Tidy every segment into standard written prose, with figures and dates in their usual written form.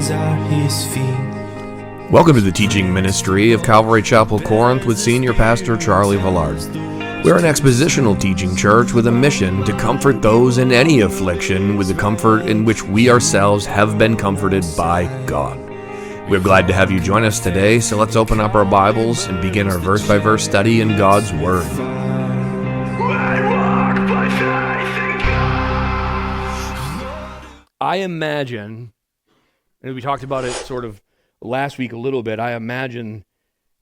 hands at his feet. Welcome to the teaching ministry of Calvary Chapel Corinth with Senior Pastor Charlie Villard. We're an expositional teaching church with a mission to comfort those in any affliction with the comfort in which we ourselves have been comforted by God. We're glad to have you join us today, so let's open up our Bibles and begin our verse-by-verse study in God's Word. I imagine, and we talked about it sort of last week a little bit, I imagine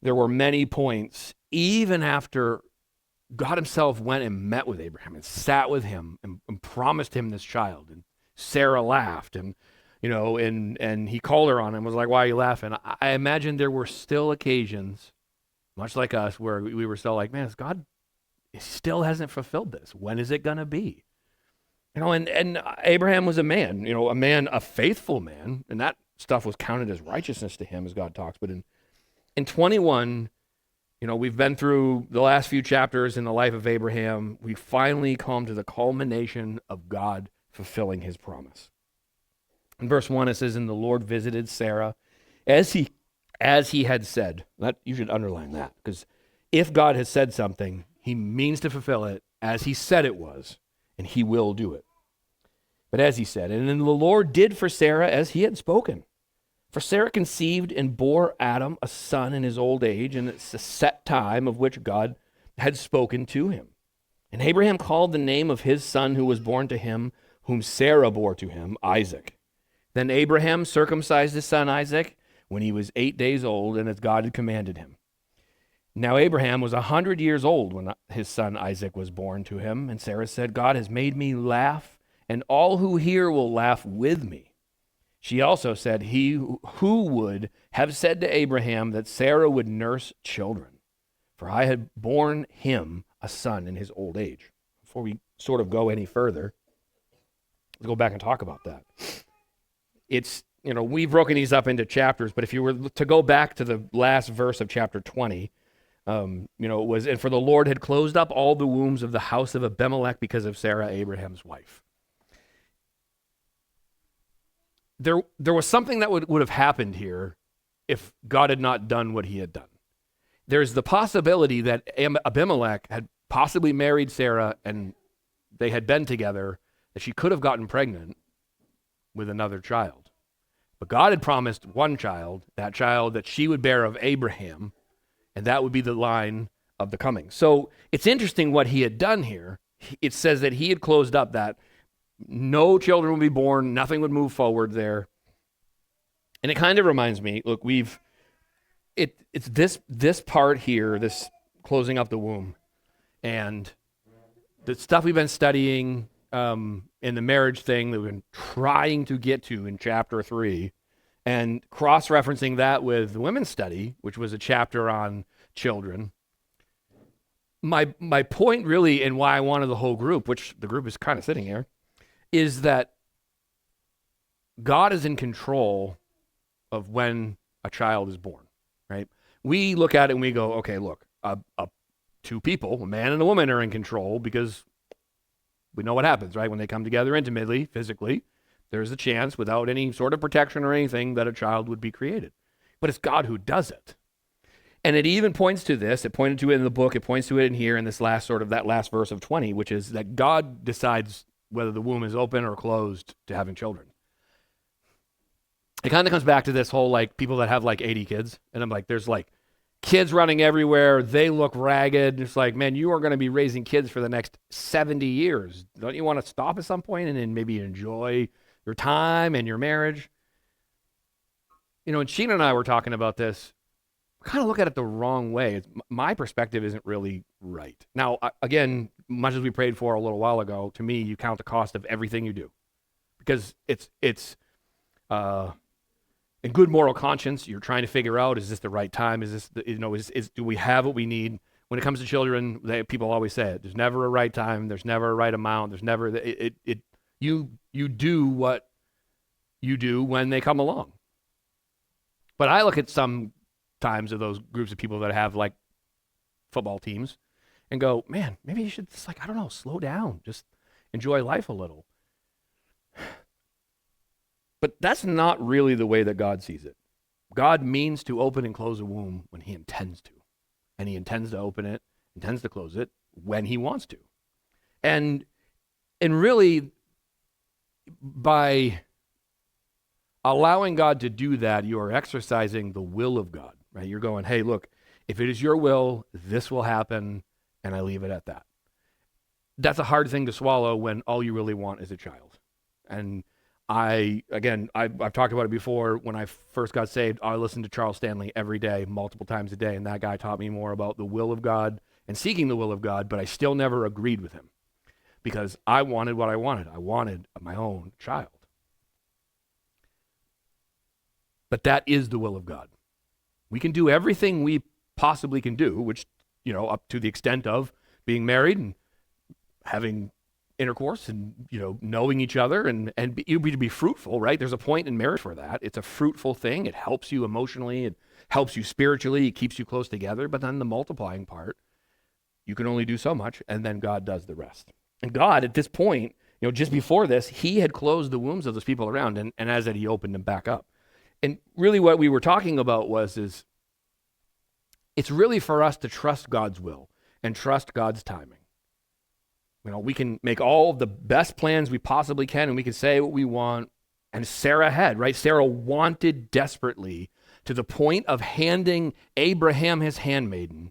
there were many points, even after God himself went and met with Abraham and sat with him and promised him this child. And Sarah laughed and, and he called her on it and was like, why are you laughing? I imagine there were still occasions, much like us, where we were still like, man, God still hasn't fulfilled this. When is it going to be? And Abraham was a man, a faithful man, and that stuff was counted as righteousness to him, as God talks. But in 21, we've been through the last few chapters in the life of Abraham. We finally come to the culmination of God fulfilling his promise. In verse 1, it says, "And the Lord visited Sarah as he had said." You should underline that, because if God has said something, he means to fulfill it as he said it was, and he will do it. But as he said, and then the Lord did for Sarah as he had spoken. For Sarah conceived and bore Adam a son in his old age, and it's a set time of which God had spoken to him. And Abraham called the name of his son who was born to him, whom Sarah bore to him, Isaac. Then Abraham circumcised his son Isaac when he was 8 days old, and as God had commanded him. Now Abraham was 100 years old when his son Isaac was born to him, and Sarah said, God has made me laugh, and all who hear will laugh with me. She also said, he who would have said to Abraham that Sarah would nurse children, for I had borne him a son in his old age. Before we sort of go any further, let's go back and talk about that. It's, we've broken these up into chapters, but if you were to go back to the last verse of chapter 20, it was, and for the Lord had closed up all the wombs of the house of Abimelech because of Sarah, Abraham's wife. There was something that would have happened here if God had not done what he had done. There's the possibility that Abimelech had possibly married Sarah and they had been together, that she could have gotten pregnant with another child. But God had promised one child that she would bear of Abraham, and that would be the line of the coming. So it's interesting what he had done here. It says that he had closed up that no children would be born, nothing would move forward there. And it kind of reminds me, look, it's this part here, this closing up the womb, and the stuff we've been studying in the marriage thing that we've been trying to get to in chapter 3, and cross-referencing that with the women's study, which was a chapter on children. My point really, and why I wanted the whole group, which the group is kind of sitting here, is that God is in control of when a child is born, right? We look at it and we go, okay, look, two people, a man and a woman, are in control because we know what happens, right? When they come together intimately, physically, there's a chance without any sort of protection or anything that a child would be created. But it's God who does it. And it even points to this. It pointed to it in the book. It points to it in here in this last that last verse of 20, which is that God decides whether the womb is open or closed to having children. It kind of comes back to this whole, people that have 80 kids. And I'm like, there's kids running everywhere. They look ragged. It's like, man, you are going to be raising kids for the next 70 years. Don't you want to stop at some point and then maybe enjoy your time and your marriage? And Sheena and I were talking about this. We kind of look at it the wrong way. My perspective isn't really right. Now, again, much as we prayed for a little while ago, to me, you count the cost of everything you do. Because it's in good moral conscience, you're trying to figure out, is this the right time? Is this, do we have what we need? When it comes to children, people always say it. There's never a right time. There's never a right amount. There's never, you do what you do when they come along. But I look at some times of those groups of people that have football teams and go, man, maybe you should just slow down. Just enjoy life a little. But that's not really the way that God sees it. God means to open and close a womb when he intends to. And he intends to open it, intends to close it when he wants to. And really, by allowing God to do that, you are exercising the will of God, right? You're going, hey, look, if it is your will, this will happen, and I leave it at that. That's a hard thing to swallow when all you really want is a child. And I've talked about it before. When I first got saved, I listened to Charles Stanley every day, multiple times a day, and that guy taught me more about the will of God and seeking the will of God, but I still never agreed with him because I wanted what I wanted. I wanted my own child. But that is the will of God. We can do everything we possibly can do, which, up to the extent of being married and having intercourse and, knowing each other and be fruitful, right? There's a point in marriage for that. It's a fruitful thing. It helps you emotionally. It helps you spiritually. It keeps you close together. But then the multiplying part, you can only do so much, and then God does the rest. And God, at this point, just before this, he had closed the wombs of those people around, and as that, he opened them back up. And really what we were talking about is it's really for us to trust God's will and trust God's timing. We can make all the best plans we possibly can, and we can say what we want. And Sarah had, right? Sarah wanted desperately to the point of handing Abraham his handmaiden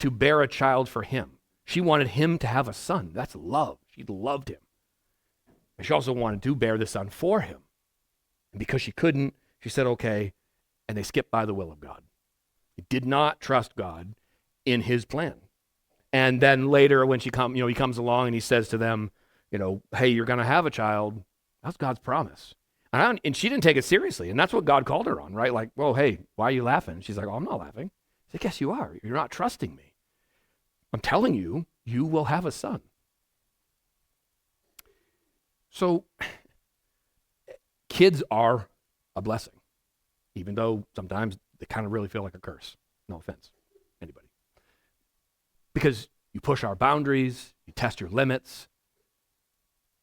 to bear a child for him. She wanted him to have a son. That's love. She loved him. And she also wanted to bear the son for him. And because she couldn't, she said, okay, and they skipped by the will of God. They did not trust God in his plan. And then later when he comes along and he says to them, hey, you're going to have a child. That's God's promise. And she didn't take it seriously. And that's what God called her on, right? Like, well, hey, why are you laughing? She's like, oh, I'm not laughing. He's like, yes, you are. You're not trusting me. I'm telling you, you will have a son. So kids are a blessing, even though sometimes they kind of really feel like a curse. No offense, anybody. Because you push our boundaries, you test your limits,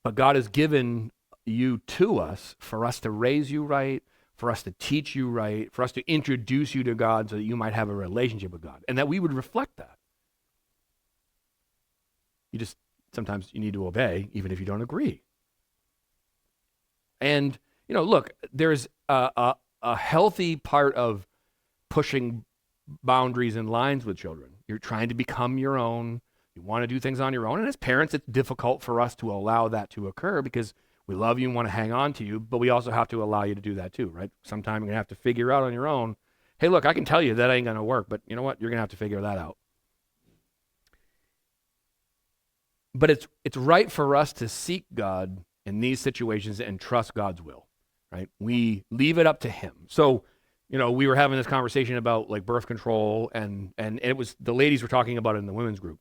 but God has given you to us for us to raise you right, for us to teach you right, for us to introduce you to God so that you might have a relationship with God, and that we would reflect that. Sometimes you need to obey, even if you don't agree. And, look, there's a healthy part of pushing boundaries and lines with children. You're trying to become your own. You want to do things on your own. And as parents, it's difficult for us to allow that to occur because we love you and want to hang on to you, but we also have to allow you to do that too, right? Sometime you're going to have to figure out on your own, hey, look, I can tell you that ain't going to work, but you know what? You're going to have to figure that out. But it's right for us to seek God in these situations and trust God's will, right? We leave it up to him. So, we were having this conversation about like birth control and it was, the ladies were talking about it in the women's group.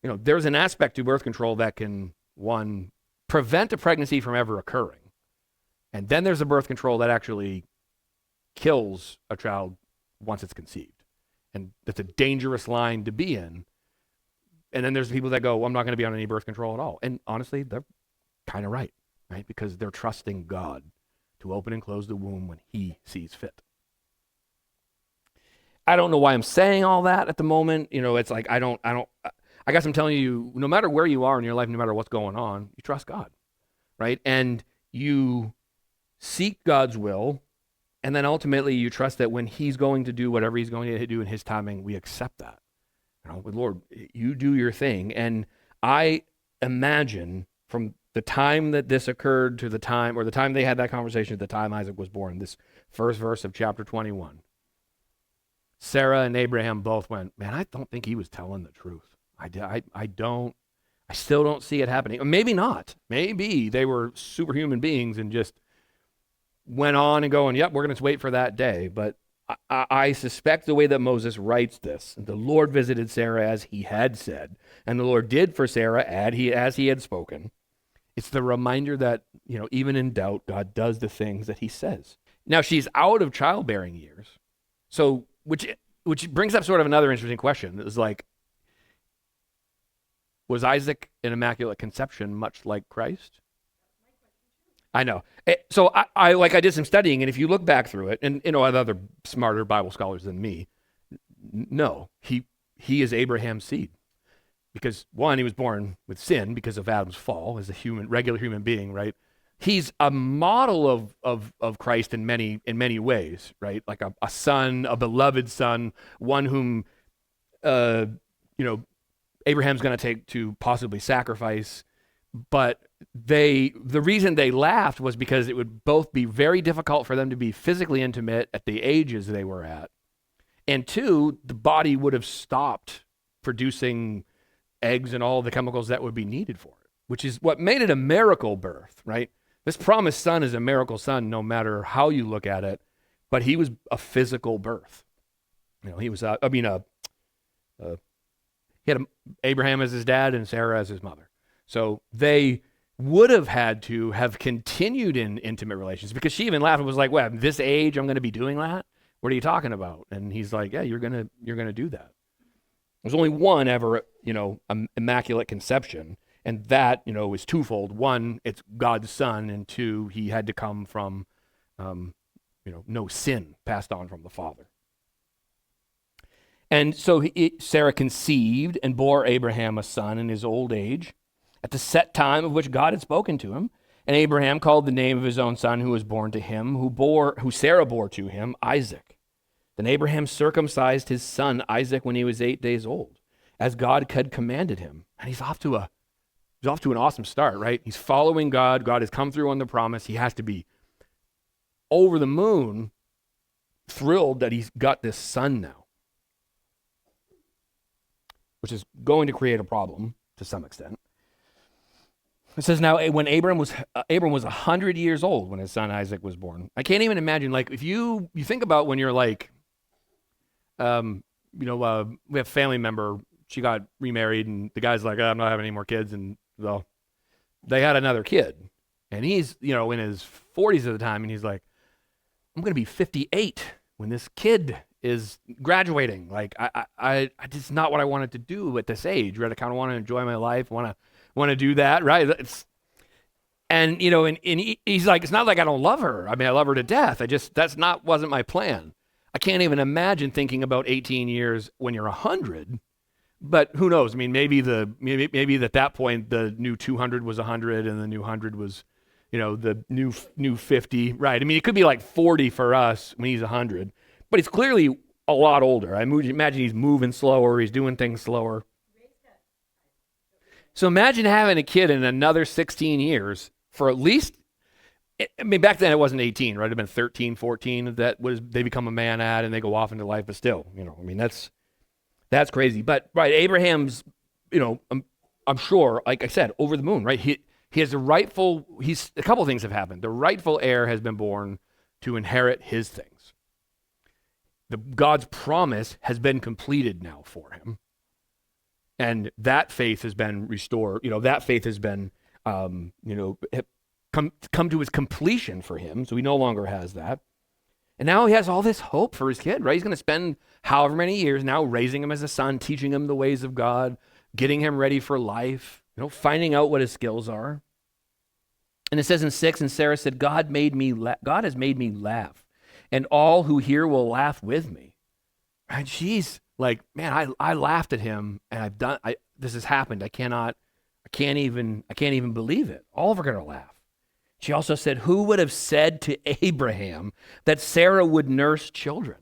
There's an aspect to birth control that can, one, prevent a pregnancy from ever occurring. And then there's a birth control that actually kills a child once it's conceived. And that's a dangerous line to be in. And then there's people that go, well, I'm not going to be on any birth control at all. And honestly, they're kind of right? Because they're trusting God to open and close the womb when he sees fit. I don't know why I'm saying all that at the moment. It's like, I guess I'm telling you, no matter where you are in your life, no matter what's going on, you trust God, right? And you seek God's will, and then ultimately you trust that when he's going to do whatever he's going to do in his timing, we accept that. Lord, you do your thing. And I imagine from the time that this occurred to the time they had that conversation to the time Isaac was born, this first verse of chapter 21, Sarah and Abraham both went, man, I don't think he was telling the truth. I still don't see it happening. Or maybe not. Maybe they were superhuman beings and just went on and going, yep, we're going to wait for that day. But I suspect the way that Moses writes this, the Lord visited Sarah as he had said, and the Lord did for Sarah as he had spoken. It's the reminder that, even in doubt, God does the things that he says. Now, she's out of childbearing years, so which brings up sort of another interesting question. It's like, was Isaac an immaculate conception much like Christ? I know. So I did some studying, and if you look back through it, and other smarter Bible scholars than me, no, he is Abraham's seed. Because one, he was born with sin because of Adam's fall as a regular human being, right? He's a model of Christ in many ways, right? Like a son, a beloved son, one whom Abraham's going to take to possibly sacrifice. But the reason they laughed was because it would both be very difficult for them to be physically intimate at the ages they were at, and two, the body would have stopped producing eggs and all the chemicals that would be needed for it, which is what made it a miracle birth, right? This promised son is a miracle son no matter how you look at it, but he was a physical birth. He was, he had Abraham as his dad and Sarah as his mother. So they would have had to have continued in intimate relations, because she even laughed and was like, well, at this age, I'm going to be doing that? What are you talking about? And he's like, yeah, you're going to do that. There's only one ever, immaculate conception, and that, is twofold. One, it's God's son, and two, he had to come from, no sin passed on from the Father. And so Sarah conceived and bore Abraham a son in his old age, at the set time of which God had spoken to him. And Abraham called the name of his own son who was born to him, who Sarah bore to him, Isaac. Then Abraham circumcised his son Isaac when he was 8 days old, as God had commanded him. And he's off to an awesome start, right? He's following God. God has come through on the promise. He has to be over the moon, thrilled that he's got this son now, which is going to create a problem to some extent. It says, now when Abram was 100 years old when his son Isaac was born. I can't even imagine, like, if you think about when you're like, we have a family member, she got remarried, and the guy's like, I'm not having any more kids, and well, they had another kid, and he's, in his 40s at the time, and he's like, I'm going to be 58 when this kid is graduating. Like, I just not what I wanted to do at this age, right? I kind of want to enjoy my life, want to do that, right? And he's like, it's not like I don't love her. I mean, I love her to death. Wasn't my plan. I can't even imagine thinking about 18 years when you're 100, but who knows? I mean, maybe at that point, the new 200 was 100 and the new 100 was, the new 50, right? I mean, it could be like 40 for us when he's 100, but he's clearly a lot older. I imagine he's moving slower. He's doing things slower. So imagine having a kid in another 16 years for at least, back then it wasn't 18, right? It would have been 13, 14 that they become a man at and they go off into life, but still, that's crazy. But, right, Abraham's, I'm sure, like I said, over the moon, right? He has a couple things have happened. The rightful heir has been born to inherit his things. God's promise has been completed now for him. And that faith has been restored. That faith has been, come to its completion for him. So he no longer has that. And now he has all this hope for his kid, right? He's going to spend however many years now raising him as a son, teaching him the ways of God, getting him ready for life, finding out what his skills are. And it says in 6, and Sarah said, God has made me laugh, and all who hear will laugh with me. Right? She's like, man, I laughed at him, and this has happened. I can't even believe it. All of them are going to laugh. She also said, who would have said to Abraham that Sarah would nurse children?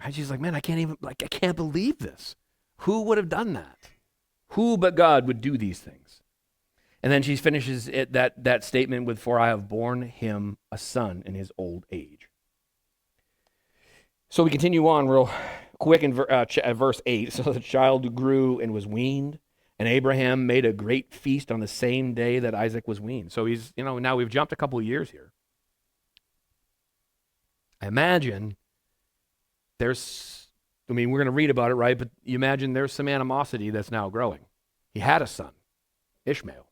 Right? She's like, man, I can't believe this. Who would have done that? Who but God would do these things? And then she finishes that statement with, for I have borne him a son in his old age. So we continue on real quick in verse 8. So the child grew and was weaned, and Abraham made a great feast on the same day that Isaac was weaned. So he's, now we've jumped a couple of years here. I imagine we're going to read about it, right? But you imagine there's some animosity that's now growing. He had a son, Ishmael.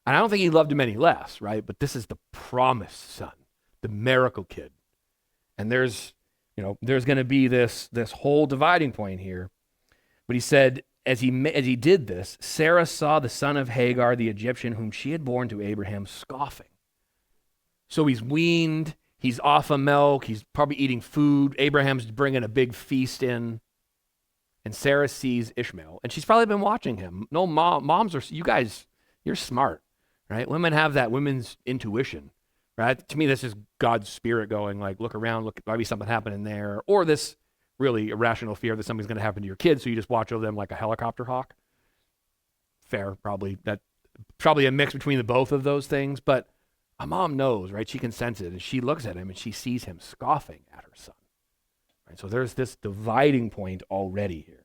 And I don't think he loved him any less, right? But this is the promised son, the miracle kid. And there's going to be this whole dividing point here. But he said, as he did this, Sarah saw the son of Hagar, the Egyptian, whom she had borne to Abraham, scoffing. So he's weaned, he's off of milk, he's probably eating food. Abraham's bringing a big feast in. And Sarah sees Ishmael, and she's probably been watching him. No, moms are, you guys, you're smart, right? Women have that women's intuition, right? To me, this is God's spirit going like, look around, look, might be something happening there. Or this really irrational fear that something's going to happen to your kids, so you just watch over them like a helicopter hawk. Fair, probably. That probably a mix between the both of those things, but a mom knows, right? She can sense it, and she looks at him, and she sees him scoffing at her son. Right? So there's this dividing point already here.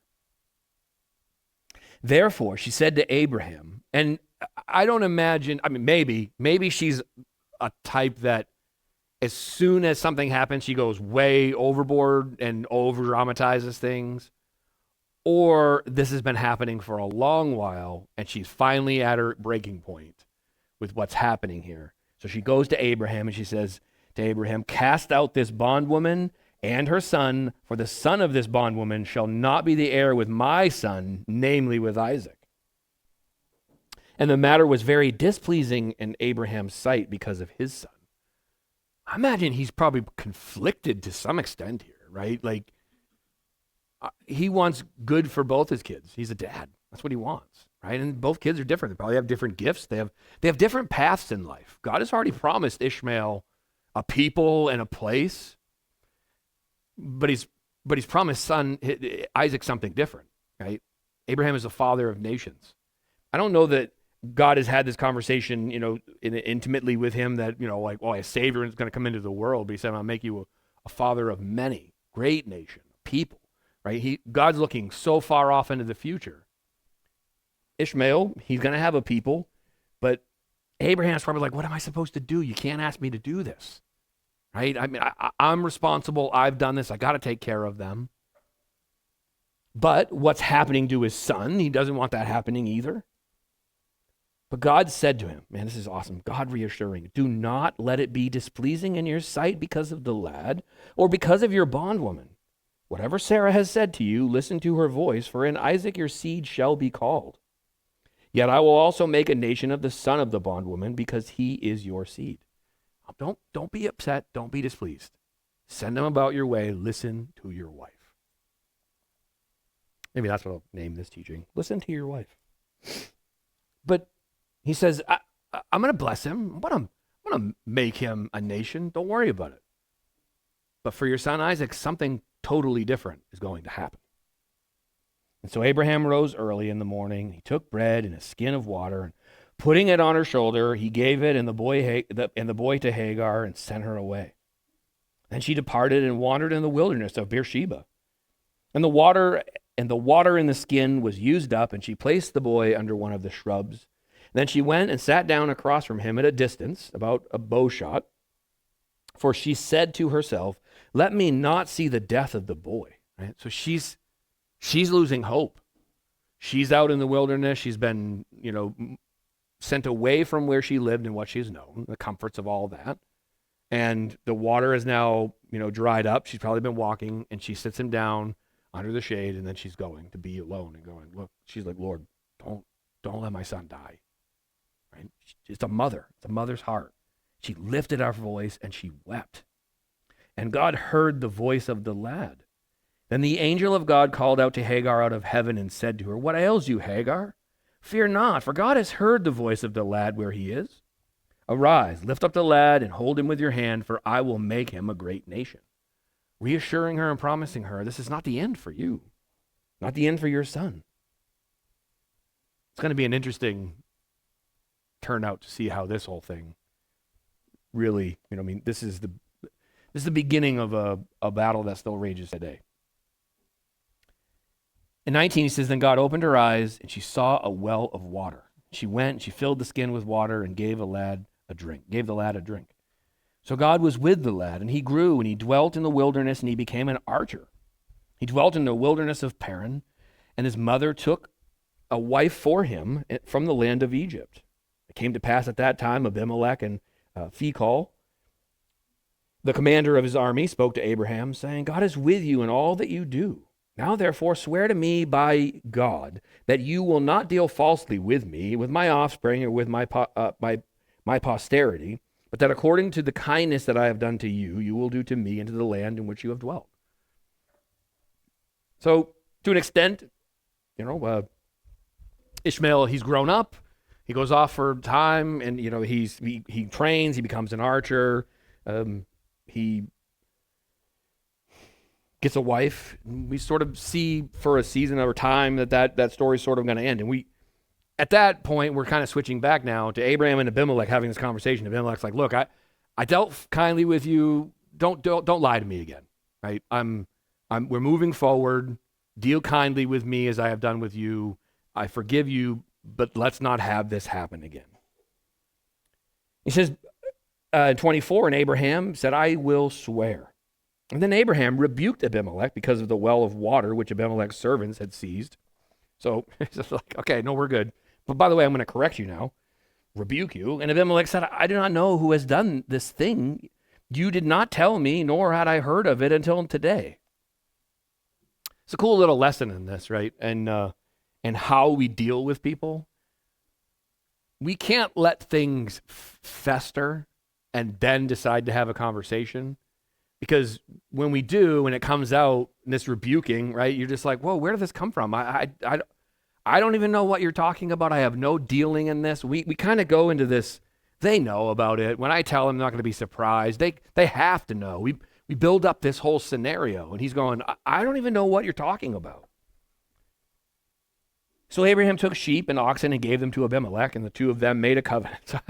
Therefore, she said to Abraham, and I don't imagine, I mean, maybe she's a type that as soon as something happens, she goes way overboard and over-dramatizes things. Or this has been happening for a long while, and she's finally at her breaking point with what's happening here. So she goes to Abraham, and she says to Abraham, cast out this bondwoman and her son, for the son of this bondwoman shall not be the heir with my son, namely with Isaac. And the matter was very displeasing in Abraham's sight because of his son. I imagine he's probably conflicted to some extent here, right? Like, he wants good for both his kids. He's a dad. That's what he wants, right? And both kids are different. They probably have different gifts. They have different paths in life. God has already promised Ishmael a people and a place. But he's promised son Isaac something different, right? Abraham is the father of nations. I don't know that God has had this conversation, intimately with him that, like, well, a savior is going to come into the world, but he said, I'll make you a father of many, great nation, people, right? God's looking so far off into the future. Ishmael, he's going to have a people, but Abraham's probably like, what am I supposed to do? You can't ask me to do this. Right? I mean, I'm responsible. I've done this. I got to take care of them. But what's happening to his son, he doesn't want that happening either. But God said to him, man, this is awesome. God reassuring, do not let it be displeasing in your sight because of the lad or because of your bondwoman. Whatever Sarah has said to you, listen to her voice, for in Isaac your seed shall be called. Yet I will also make a nation of the son of the bondwoman because he is your seed. Don't be upset. Don't be displeased. Send them about your way. Listen to your wife. Maybe that's what I'll name this teaching. Listen to your wife. But he says, I'm going to bless him. I'm going to make him a nation. Don't worry about it. But for your son Isaac, something totally different is going to happen. And so Abraham rose early in the morning. He took bread and a skin of water, and putting it on her shoulder, he gave it and the boy to Hagar and sent her away. Then she departed and wandered in the wilderness of Beersheba. And the water in the skin was used up, and she placed the boy under one of the shrubs. Then she went and sat down across from him at a distance, about a bow shot. For she said to herself, let me not see the death of the boy. Right? So she's losing hope. She's out in the wilderness. She's been, sent away from where she lived and what she's known, the comforts of all that. And the water is now, dried up. She's probably been walking, and she sits him down under the shade, and then she's going to be alone and going, look, she's like, Lord, don't let my son die. Right? It's a mother. It's a mother's heart. She lifted her voice and she wept. And God heard the voice of the lad. Then the angel of God called out to Hagar out of heaven and said to her, what ails you, Hagar? Fear not, for God has heard the voice of the lad where he is. Arise, lift up the lad and hold him with your hand, for I will make him a great nation. Reassuring her and promising her, this is not the end for you, not the end for your son. It's going to be an interesting turnout to see how this whole thing really, this is the beginning of a battle that still rages today. In 19, he says, then God opened her eyes, and she saw a well of water. She went, and she filled the skin with water and gave the lad a drink. So God was with the lad, and he grew, and he dwelt in the wilderness, and he became an archer. He dwelt in the wilderness of Paran, and his mother took a wife for him from the land of Egypt. It came to pass at that time, Abimelech and Phicol, the commander of his army, spoke to Abraham, saying, God is with you in all that you do. Now, therefore, swear to me by God that you will not deal falsely with me, with my offspring, or with my posterity, but that according to the kindness that I have done to you, you will do to me and to the land in which you have dwelt. So, to an extent, Ishmael, he's grown up. He goes off for time, and he trains. He becomes an archer. He gets a wife. We sort of see for a season or time that story's sort of going to end. And at that point, we're kind of switching back now to Abraham and Abimelech having this conversation. Abimelech's like, look, I dealt kindly with you. Don't lie to me again, right? We're moving forward. Deal kindly with me as I have done with you. I forgive you, but let's not have this happen again. He says, 24, and Abraham said, I will swear. And then Abraham rebuked Abimelech because of the well of water which Abimelech's servants had seized. So it's just like, okay, no, we're good. But by the way, I'm going to correct you now, rebuke you. And Abimelech said, I do not know who has done this thing. You did not tell me, nor had I heard of it until today. It's a cool little lesson in this, right? And how we deal with people. We can't let things fester and then decide to have a conversation. Because when we do, and it comes out, this rebuking, right, you're just like, whoa, where did this come from? I don't even know what you're talking about. I have no dealing in this. We kind of go into this, they know about it. When I tell them, they're not going to be surprised. They have to know. We build up this whole scenario, and he's going, I don't even know what you're talking about. So Abraham took sheep and oxen and gave them to Abimelech, and the two of them made a covenant. So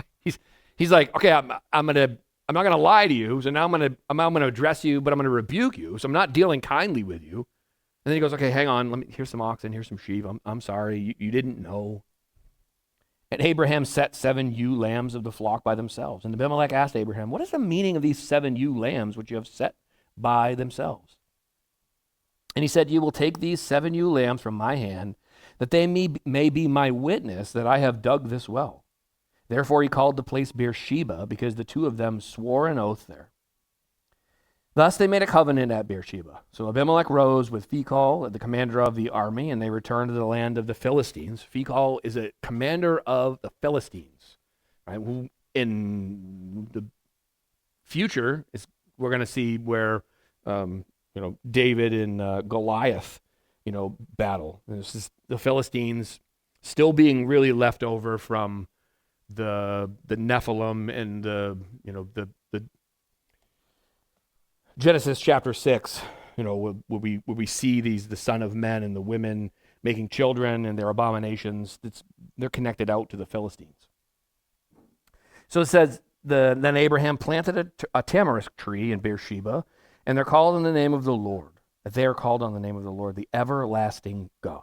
he's like, okay, I'm not going to lie to you. So now I'm going to address you, but I'm going to rebuke you. So I'm not dealing kindly with you. And then he goes, okay, hang on. Here's some oxen. Here's some sheep. I'm sorry. You didn't know. And Abraham set 7 ewe lambs of the flock by themselves. And Abimelech asked Abraham, what is the meaning of these 7 ewe lambs which you have set by themselves? And he said, you will take these 7 ewe lambs from my hand, that they may be my witness that I have dug this well. Therefore he called the place Beersheba, because the two of them swore an oath there. Thus they made a covenant at Beersheba. So Abimelech rose with Phicol, the commander of the army, and they returned to the land of the Philistines. Phicol is a commander of the Philistines, right? Who in the future we're going to see where David and Goliath, battle. And this is the Philistines still being really left over from the Nephilim and the Genesis chapter 6, where we see the son of men and the women making children and their abominations. They're connected out to the Philistines. So it says, then Abraham planted a tamarisk tree in Beersheba, and they're called in the name of the Lord. They are called on the name of the Lord, the everlasting God.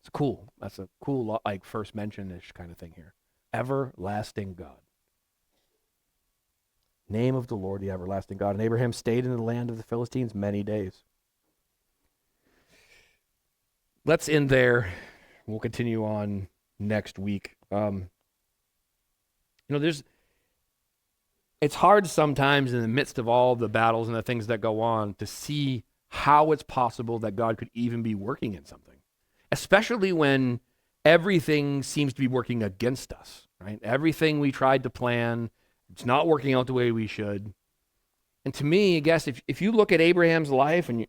It's cool. That's a cool, like first mention-ish kind of thing here. Everlasting God. Name of the Lord, the everlasting God. And Abraham stayed in the land of the Philistines many days. Let's end there. We'll continue on next week. It's hard sometimes in the midst of all the battles and the things that go on to see how it's possible that God could even be working in something, especially when everything seems to be working against us, right? Everything we tried to plan, it's not working out the way we should. And to me, I guess, if you look at Abraham's life, and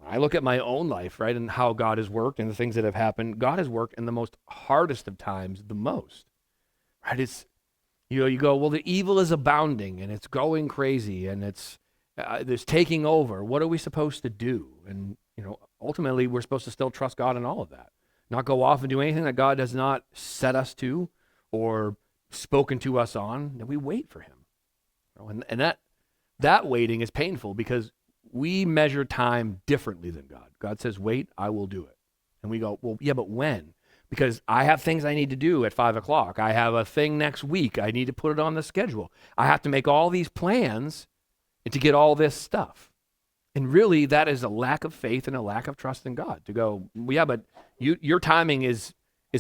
I look at my own life, right, and how God has worked and the things that have happened, God has worked in the most hardest of times the most, right? It's, you go, well, the evil is abounding, and it's going crazy, and it's taking over. What are we supposed to do? And, ultimately, we're supposed to still trust God in all of that. Not go off and do anything that God has not set us to or spoken to us on, that we wait for him. And that waiting is painful because we measure time differently than God. God says, wait, I will do it. And we go, well, yeah, but when? Because I have things I need to do at 5 o'clock. I have a thing next week. I need to put it on the schedule. I have to make all these plans to get all this stuff. And really, that is a lack of faith and a lack of trust in God to go, well, yeah, but your timing is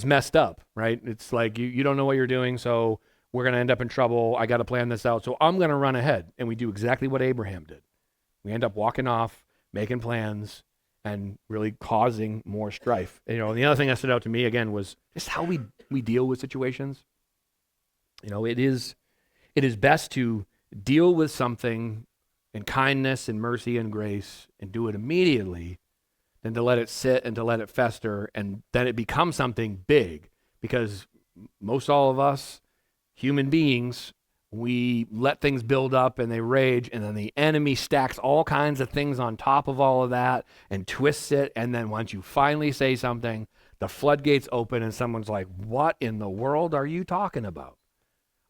messed up, right? It's like you don't know what you're doing, so we're going to end up in trouble. I got to plan this out, so I'm going to run ahead. And we do exactly what Abraham did. We end up walking off, making plans, and really causing more strife. The other thing that stood out to me, again, was just how we deal with situations. It is best to deal with something in kindness and mercy and grace and do it immediately than to let it sit and to let it fester and then it becomes something big. Because most all of us, human beings, we let things build up and they rage, and then the enemy stacks all kinds of things on top of all of that and twists it, and then once you finally say something, the floodgates open and someone's like, what in the world are you talking about?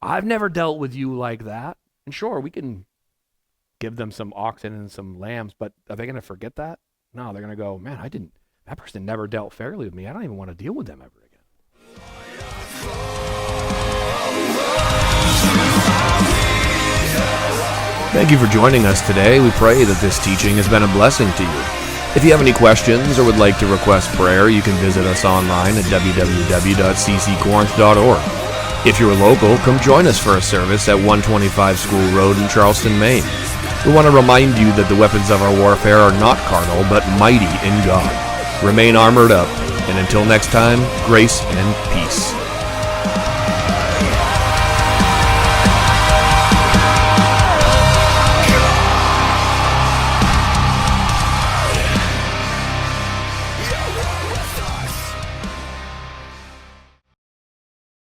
I've never dealt with you like that. And sure, we can give them some oxen and some lambs, but are they going to forget that? No, they're going to go, man, that person never dealt fairly with me. I don't even want to deal with them ever again. Thank you for joining us today. We pray that this teaching has been a blessing to you. If you have any questions or would like to request prayer, you can visit us online at www.cccorinth.org. If you're local, come join us for a service at 125 School Road in Charleston, Maine. We want to remind you that the weapons of our warfare are not carnal, but mighty in God. Remain armored up, and until next time, grace and peace.